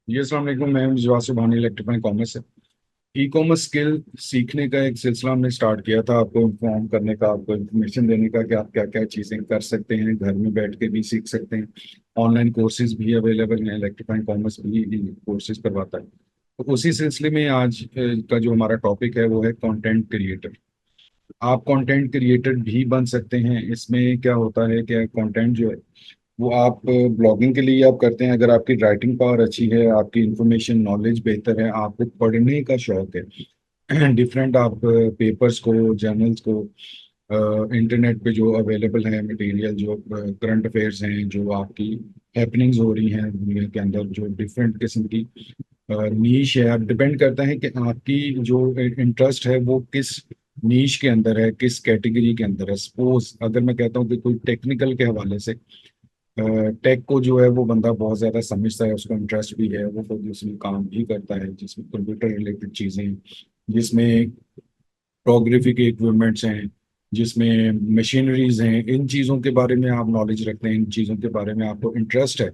जी अस्सलाम वालेकुम। मैं मिजवा सुबहानी इलेक्ट्रिकल कॉमर्स से ई कॉमर्स स्किल सीखने का एक सिलसिला हमने स्टार्ट किया था, आपको इन्फॉर्म करने का, आपको इन्फॉर्मेशन देने का कि आप क्या क्या चीज़ें कर सकते हैं, घर में बैठ के भी सीख सकते हैं। ऑनलाइन कोर्सेज भी अवेलेबल हैं, इलेक्ट्रिकल कॉमर्स भी कोर्सेज करवाता है। तो उसी सिलसिले में आज का जो हमारा टॉपिक है वो है कंटेंट क्रिएटर। आप कंटेंट क्रिएटर भी बन सकते हैं। इसमें क्या होता है कि कंटेंट जो है वो आप ब्लॉगिंग के लिए आप करते हैं। अगर आपकी राइटिंग पावर अच्छी है, आपकी इंफॉर्मेशन नॉलेज बेहतर है, आपको पढ़ने का शौक है डिफरेंट आप पेपर्स को, जर्नल्स को, इंटरनेट पे जो अवेलेबल है मटेरियल, जो करंट अफेयर्स हैं, जो आपकी हैपनिंग्स हो रही हैं दुनिया के अंदर, जो डिफरेंट किस्म की नीश है, आप डिपेंड करता है कि आपकी जो इंटरेस्ट है वो किस नीश के अंदर है, किस कैटेगरी के अंदर है। सपोज अगर मैं कहता हूँ कि कोई टेक्निकल के हवाले से, टेक को जो है वो बंदा बहुत ज़्यादा समझता है, उसका इंटरेस्ट भी है, वो खुद उसमें काम भी करता है, जिसमें कंप्यूटर रिलेटेड चीज़ें हैं, जिसमें फोटोग्राफी के इक्विपमेंट्स हैं, जिसमें मशीनरीज हैं, इन चीज़ों के बारे में आप नॉलेज रखते हैं, इन चीज़ों के बारे में आपको इंटरेस्ट है।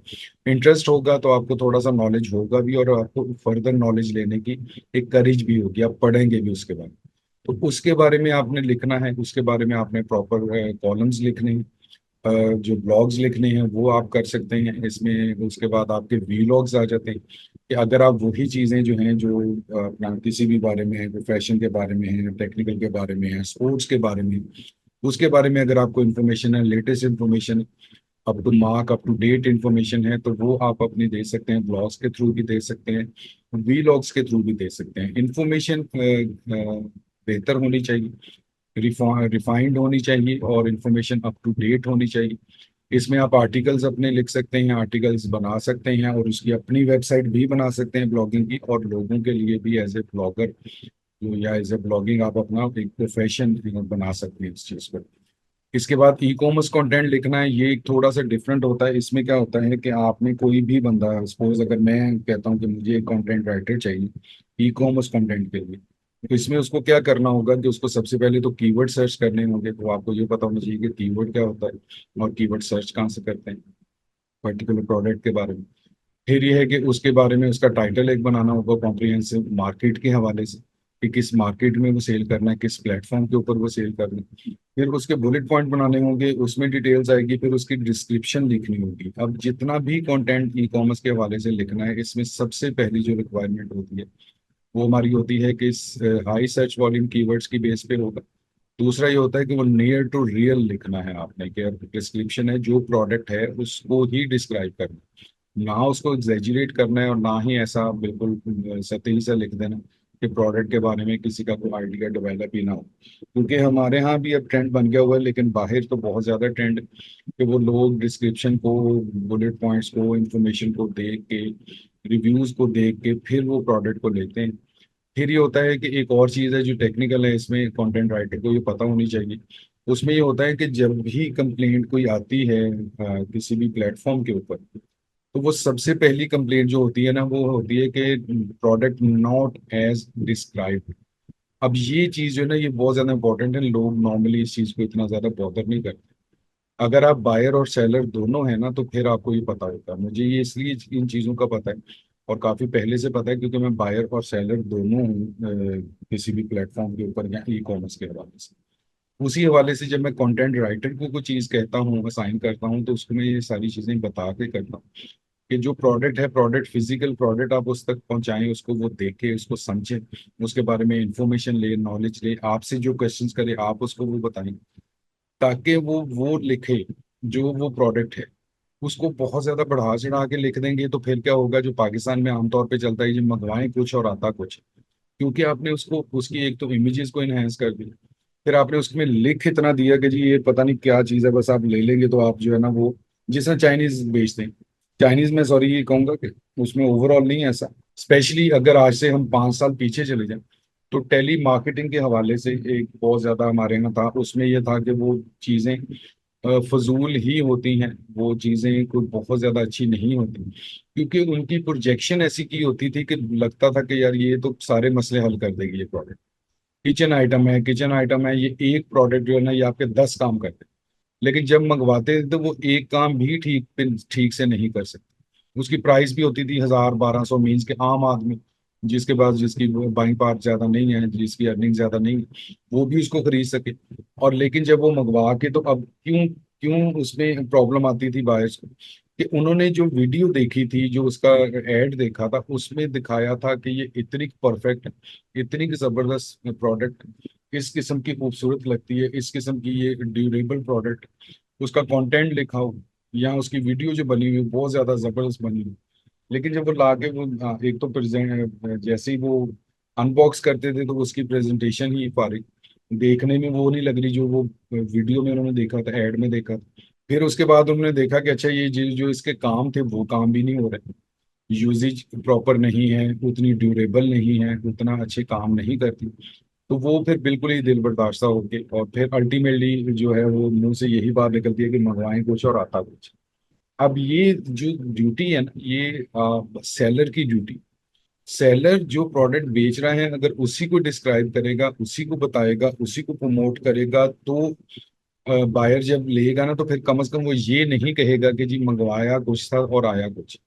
इंटरेस्ट होगा तो आपको थोड़ा सा नॉलेज होगा भी, और आपको फर्दर नॉलेज लेने की एक करेज भी होगी, आप पढ़ेंगे भी उसके बाद। तो उसके बारे में आपने लिखना है, उसके बारे में आपने प्रॉपर कॉलम्स लिखने हैं, जो ब्लॉग्स लिखने हैं वो आप कर सकते हैं इसमें। उसके बाद आपके वीलॉग्स आ जाते हैं कि अगर आप वही चीज़ें जो हैं, जो अपना किसी भी बारे में है, फैशन के बारे में है, टेक्निकल के बारे में है, स्पोर्ट्स के बारे में, उसके बारे में अगर आपको इन्फॉर्मेशन है, latest information, up to mark, up to date information है, तो वो आप अपनी दे सकते हैं, ब्लॉग्स के थ्रू भी दे सकते हैं, वीलॉग्स के थ्रू भी दे सकते हैं। इन्फॉर्मेशन बेहतर होनी चाहिए, रिफाइंड होनी चाहिए, और इन्फॉर्मेशन अप टू डेट होनी चाहिए। इसमें आप आर्टिकल्स अपने लिख सकते हैं, आर्टिकल्स बना सकते हैं, और उसकी अपनी वेबसाइट भी बना सकते हैं ब्लॉगिंग की, और लोगों के लिए भी एज ए ब्लॉगर या एज ए ब्लॉगिंग आप अपना एक प्रोफेशन बना सकते हैं इस चीज़ को। इसके बाद ई कॉमर्स कंटेंट लिखना है, ये एक थोड़ा सा डिफरेंट होता है। इसमें क्या होता है कि आपने कोई भी बंदा, सपोज अगर मैं कहता हूँ कि मुझे एक कंटेंट राइटर चाहिए ई कॉमर्स कंटेंट के लिए, तो इसमें उसको क्या करना होगा कि उसको सबसे पहले तो कीवर्ड सर्च करने होंगे। तो आपको ये पता होना चाहिए कि कीवर्ड क्या होता है और कीवर्ड सर्च कहाँ से करते हैं पर्टिकुलर प्रोडक्ट के बारे में। फिर ये है कि उसके बारे में उसका टाइटल एक बनाना होगा कॉम्प्रिहेंसिव, मार्केट के हवाले से कि किस मार्केट में वो सेल करना है, किस प्लेटफॉर्म के ऊपर वो सेल करना है। फिर उसके बुलेट पॉइंट बनाने होंगे, उसमें डिटेल्स आएगी, फिर उसकी डिस्क्रिप्शन लिखनी होगी। अब जितना भी कंटेंट ई कॉमर्स के हवाले से लिखना है, इसमें सबसे पहली जो रिक्वायरमेंट होती है वो हमारी होती है कि हाई सर्च वॉल्यूम कीवर्ड्स की बेस पे होगा। दूसरा ये होता है कि वो नियर टू रियल लिखना है आपने, कि डिस्क्रिप्शन है, जो प्रोडक्ट है उसको ही डिस्क्राइब करना है, ना उसको एग्जेजरेट करना है, और ना ही ऐसा बिल्कुल सतही से लिख देना कि प्रोडक्ट के बारे में किसी का कोई आइडिया डेवलप ही ना हो। क्योंकि हमारे यहाँ भी अब ट्रेंड बन गया हुआ है, लेकिन बाहर तो बहुत ज़्यादा ट्रेंड है कि वो लोग डिस्क्रिप्शन को, बुलेट पॉइंट्स को, इंफॉर्मेशन को देख के, रिव्यूज़ को देख के फिर वो प्रोडक्ट को लेते हैं। फिर ये होता है कि एक और चीज़ है जो टेक्निकल है, इसमें कंटेंट राइटर को ये पता होनी चाहिए। उसमें ये होता है कि जब भी कंप्लेंट कोई आती है किसी भी प्लेटफॉर्म के ऊपर, तो वो सबसे पहली कंप्लेंट जो होती है ना, वो होती है कि प्रोडक्ट नॉट एज डिस्क्राइब्ड। अब ये चीज़ जो है ना, ये बहुत ज़्यादा इंपॉर्टेंट है। लोग नॉर्मली इस चीज़ को इतना ज़्यादा बॉदर नहीं करते। अगर आप बायर और सेलर दोनों हैं ना, तो फिर आपको ये पता होता है। मुझे ये इसलिए इन चीज़ों का पता है, और काफ़ी पहले से पता है, क्योंकि मैं बायर और सेलर दोनों हूँ किसी भी प्लेटफॉर्म के ऊपर या ई कॉमर्स के हवाले से। उसी हवाले से जब मैं कंटेंट राइटर को कोई चीज़ कहता हूँ, असाइन करता हूँ, तो उसको मैं ये सारी चीज़ें बता के करता हूँ कि जो प्रोडक्ट है, प्रोडक्ट फिजिकल प्रोडक्ट आप उस तक पहुंचाएं, उसको वो देखे, उसको समझे, उसके बारे में इंफॉर्मेशन ले, नॉलेज ले, आपसे जो क्वेश्चंस करे आप उसको वो बताएं, ताकि वो लिखे जो वो प्रोडक्ट है। उसको बहुत ज्यादा बढ़ा चढ़ा के लिख देंगे तो फिर क्या होगा, जो पाकिस्तान में आमतौर पे चलता है, जो मंगवाएं कुछ और आता कुछ। क्योंकि आपने उसको, उसकी एक तो इमेजेस को इनहेंस कर दी, फिर आपने उसमें लिख इतना दिया कि जी ये पता नहीं क्या चीज़ है, बस आप ले लेंगे तो आप जो है ना वो, जिसमें चाइनीज बेचते हैं, चाइनीज में सॉरी ये कहूंगा कि उसमें ओवरऑल नहीं है ऐसा। स्पेशली अगर आज से हम 5 साल पीछे चले जाएं, तो टेली मार्केटिंग के हवाले से एक बहुत ज्यादा हमारे यहाँ था। उसमें यह था कि वो चीजें फजूल ही होती हैं, वो चीजें कोई बहुत ज्यादा अच्छी नहीं होती, क्योंकि उनकी प्रोजेक्शन ऐसी की होती थी कि लगता था कि यार ये तो सारे मसले हल कर देगी ये प्रोडक्ट। किचन आइटम है, किचन आइटम है, ये एक प्रोडक्ट जो है ना, ये आपके 10 काम करते हैं। लेकिन जब मंगवाते हैं तो वो एक काम भी ठीक ठीक से नहीं कर सकते। उसकी प्राइस भी होती थी 1000 1200, मीन्स के आम आदमी जिसके पास, जिसकी बाइंग पावर ज्यादा नहीं है, जिसकी अर्निंग ज्यादा नहीं है, वो भी उसको खरीद सके। और लेकिन जब वो मंगवा के, तो अब क्यों क्यों उसमें प्रॉब्लम आती थी बायर्स को, कि उन्होंने जो वीडियो देखी थी, जो उसका एड देखा था, उसमें दिखाया था कि ये इतनी परफेक्ट, इतनी जबरदस्त प्रोडक्ट, इस किस्म की खूबसूरत लगती है, इस किस्म की ये ड्यूरेबल प्रोडक्ट, उसका कंटेंट लिखा हो या उसकी वीडियो जो बनी हुई बहुत ज्यादा जबरदस्त बनी हुई। लेकिन जब वो लाके वो एक तो प्रेजेंट, जैसे ही वो अनबॉक्स करते थे, तो उसकी प्रेजेंटेशन ही फारिग, देखने में वो नहीं लग रही जो वो वीडियो में उन्होंने देखा था, एड में देखा था। फिर उसके बाद उन्होंने देखा कि अच्छा, ये जो इसके काम थे वो काम भी नहीं हो रहे, यूजेज प्रॉपर नहीं है, उतनी ड्यूरेबल नहीं है, उतना अच्छे काम नहीं करती। तो वो फिर बिल्कुल ही दिल बर्दाश्त हो गए, और फिर अल्टीमेटली जो है वो मुंह से यही बात निकलती है कि मंगवाएं कुछ और आता कुछ। अब ये जो ड्यूटी है ना, ये सेलर की ड्यूटी, सेलर जो प्रोडक्ट बेच रहा है, अगर उसी को डिस्क्राइब करेगा, उसी को बताएगा, उसी को प्रमोट करेगा, तो बायर जब लेगा ना, तो फिर कम से कम वो ये नहीं कहेगा कि जी मंगवाया कुछ था और आया कुछ।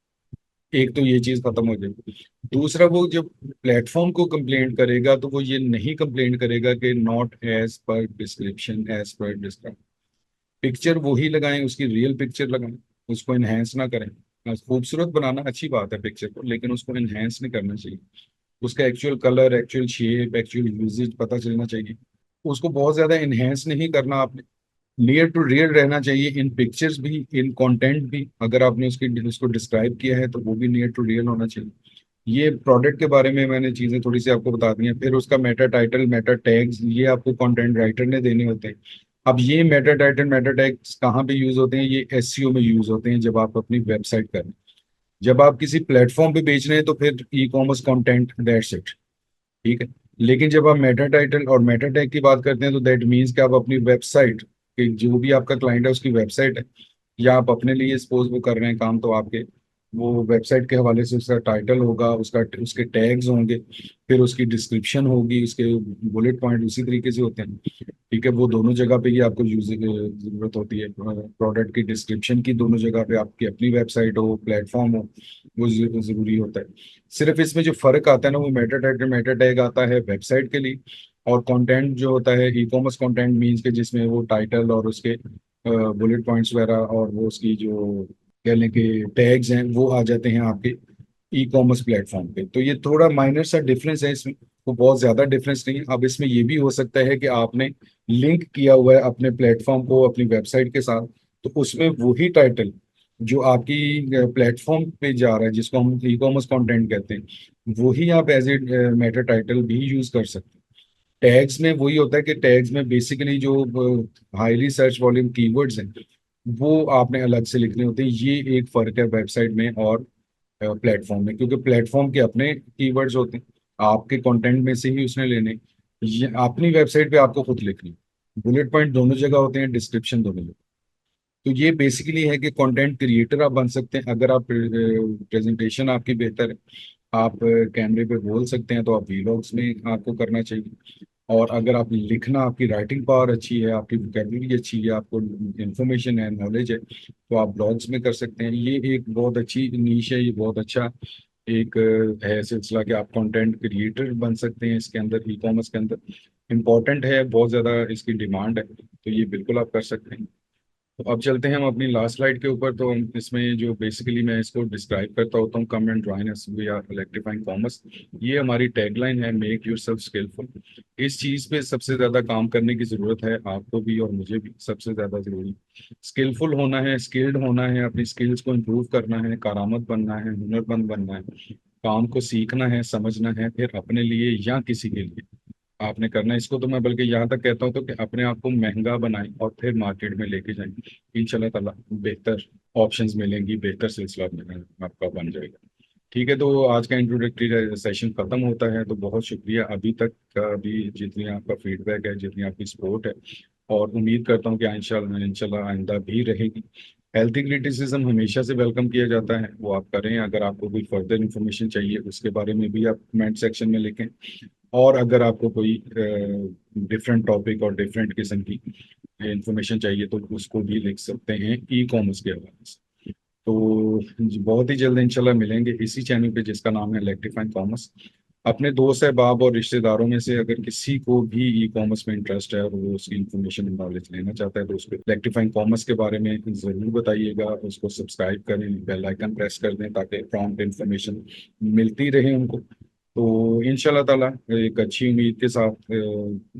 एक तो ये चीज खत्म हो जाएगी। दूसरा, वो जब प्लेटफॉर्म को कंप्लेंट करेगा, तो वो ये नहीं कंप्लेंट करेगा कि not as per description, as per describe. Picture वही लगाएं, उसकी रियल पिक्चर लगाएं, उसको इनहेंस ना करें। खूबसूरत बनाना अच्छी बात है पिक्चर को, लेकिन उसको इनहेंस नहीं करना चाहिए। उसका actual colour, actual shape, actual usage पता चलना चाहिए। उसको बहुत ज्यादा इनहेंस नहीं करना आपने, नियर टू रियल रहना चाहिए, इन पिक्चर्स भी, इन कंटेंट भी। अगर आपने उसको डिस्क्राइब किया है, तो वो भी नियर टू रियल होना चाहिए। ये प्रोडक्ट के बारे में मैंने चीजें थोड़ी सी आपको बता दी हैं। फिर उसका मेटा टाइटल, मेटा टैग्स, ये आपको कंटेंट राइटर ने देने होते हैं। अब ये मेटा टाइटल, मेटा टैग्स कहाँ पे यूज होते हैं? ये एसईओ में यूज होते हैं, जब आप अपनी वेबसाइट कर रहे हैं, जब आप किसी प्लेटफॉर्म पे बेच रहे हैं, तो फिर e commerce content, that's it. ठीक है। लेकिन जब आप मेटा टाइटल और मेटा टैग की बात करते हैं, तो दैट मीन्स कि आप अपनी वेबसाइट कि जो भी आपका क्लाइंट है उसकी वेबसाइट है, या आप अपने लिए सपोज वो कर रहे हैं काम, तो आपके वो वेबसाइट के हवाले से उसका टाइटल होगा, उसका उसके टैग्स होंगे, फिर उसकी डिस्क्रिप्शन होगी, उसके बुलेट पॉइंट उसी तरीके से होते हैं। ठीक है, वो दोनों जगह पे ही आपको यूज जरूरत होती है। प्रोडक्ट की डिस्क्रिप्शन की दोनों जगह पे, आपकी अपनी वेबसाइट हो, प्लेटफॉर्म हो, वो जरूरी होता है। सिर्फ इसमें जो फर्क आता है ना, वो मेटा टैग आता है वेबसाइट के लिए। और कंटेंट जो होता है, ई कॉमर्स कंटेंट मीन्स के, जिसमें वो टाइटल और उसके बुलेट पॉइंट्स वगैरह, और वो उसकी जो कह लें कि टैग्स हैं, वो आ जाते हैं आपके ई कॉमर्स प्लेटफॉर्म पे। तो ये थोड़ा माइनर सा डिफरेंस है इसमें, वो बहुत ज्यादा डिफरेंस नहीं है। अब इसमें ये भी हो सकता है कि आपने लिंक किया हुआ है अपने प्लेटफॉर्म को अपनी वेबसाइट के साथ, तो उसमें वही टाइटल जो आपकी प्लेटफॉर्म पे जा रहा है, जिसको हम ई कॉमर्स कॉन्टेंट कहते हैं, वही आप एज ए मेटा टाइटल भी यूज कर सकते हैं। टैग्स में वही होता है कि टैग्स में बेसिकली जो हाईली सर्च वॉल्यूम कीवर्ड्स हैं, वो आपने अलग से लिखने होते हैं। ये एक फर्क है वेबसाइट में और प्लेटफॉर्म में, क्योंकि प्लेटफॉर्म के अपने कीवर्ड्स होते हैं, आपके कंटेंट में से ही उसने लेने। ये अपनी वेबसाइट पे आपको खुद लिखनी, बुलेट पॉइंट दोनों जगह होते हैं, डिस्क्रिप्शन दोनों जगह। तो ये बेसिकली है कि कंटेंट क्रिएटर आप बन सकते हैं अगर आप, प्रेजेंटेशन आपकी बेहतर है, आप कैमरे पे बोल सकते हैं, तो आप वीलॉग्स में आपको करना चाहिए। और अगर आप लिखना, आपकी राइटिंग पावर अच्छी है, आपकी वोकेबलरी अच्छी है, आपको इंफॉर्मेशन है, नॉलेज है, तो आप ब्लॉग्स में कर सकते हैं। ये एक बहुत अच्छी नीश है, ये बहुत अच्छा एक है सिलसिला कि आप कंटेंट क्रिएटर बन सकते हैं इसके अंदर, ई कॉमर्स के अंदर। इम्पोर्टेंट है, बहुत ज़्यादा इसकी डिमांड है, तो ये बिल्कुल आप कर सकते हैं। तो अब चलते हैं हम अपनी लास्ट स्लाइड के ऊपर। तो इसमें जो बेसिकली मैं इसको डिस्क्राइब करता होता हूँ, come and join us we are electrifying commerce, ये हमारी टैगलाइन है, मेक योरसेल्फ स्किलफुल। इस चीज़ पे सबसे ज़्यादा काम करने की ज़रूरत है, आपको भी और मुझे भी सबसे ज़्यादा ज़रूरी। स्किलफुल होना है, स्किल्ड होना है, अपनी स्किल्स को इम्प्रूव करना है, कारआमद बनना है, हुनरमंद बनना है, काम को सीखना है, समझना है, फिर अपने लिए या किसी के लिए आपने करना है इसको। तो मैं बल्कि यहाँ तक कहता हूँ तो कि अपने आप को महंगा बनाएं और फिर मार्केट में लेके जाएं, इंशाल्लाह ताला बेहतर ऑप्शंस मिलेंगी, बेहतर सिलसिला आपका बन जाएगा। ठीक है, तो आज का इंट्रोडक्टरी सेशन खत्म होता है। तो बहुत शुक्रिया अभी तक का भी, जितनी आपका फीडबैक है, जितनी आपकी सपोर्ट है, और उम्मीद करता हूँ कि इंशाल्लाह इंशाल्लाह आइंदा भी रहेगी। हेल्थी क्रिटिसिज्म हमेशा से वेलकम किया जाता है, वो आप करें। अगर आपको कोई फर्दर इन्फॉर्मेशन चाहिए, उसके बारे में भी आप कमेंट सेक्शन में लिखें। और अगर आपको कोई डिफरेंट टॉपिक और डिफरेंट किस्म की इंफॉर्मेशन चाहिए, तो उसको भी लिख सकते हैं ई कॉमर्स के हवाले से। तो बहुत ही जल्द इंशाल्लाह मिलेंगे इसी चैनल पे जिसका नाम है इलेक्ट्रीफाइंग कॉमर्स। अपने दोस्त अहबाब और रिश्तेदारों में से अगर किसी को भी ई कॉमर्स में इंटरेस्ट है और वो उसकी इन्फॉर्मेशन नॉलेज लेना चाहता है तो उसको इलेक्ट्रीफाइंग कॉमर्स के बारे में ज़रूर बताइएगा। उसको सब्सक्राइब करें, बेल आइकन प्रेस कर दें ताकि प्रॉम्प्ट इन्फॉर्मेशन मिलती रहे उनको। तो इंशाल्लाह ताला एक अच्छी उम्मीद के साथ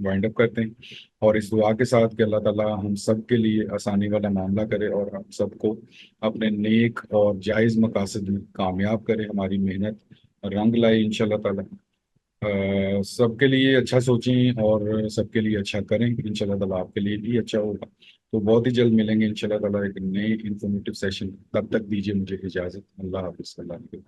वाइंड अप करते हैं और इस दुआ के साथ कि अल्लाह ताला हम सब के लिए आसानी वाला मामला करे और हम सबको अपने नेक और जायज़ मकासद में कामयाब करे, हमारी मेहनत रंग लाए इंशाल्लाह ताला। सबके लिए अच्छा सोचें और सबके लिए अच्छा करें, इंशाल्लाह ताला आपके लिए भी अच्छा होगा। तो बहुत ही जल्द मिलेंगे इंशाल्लाह ताला एक नए इंफॉर्मेटिव सेशन। तब तक दीजिए मुझे इजाज़त। अल्लाह हाफिज़। अल्लाह हाफिज़।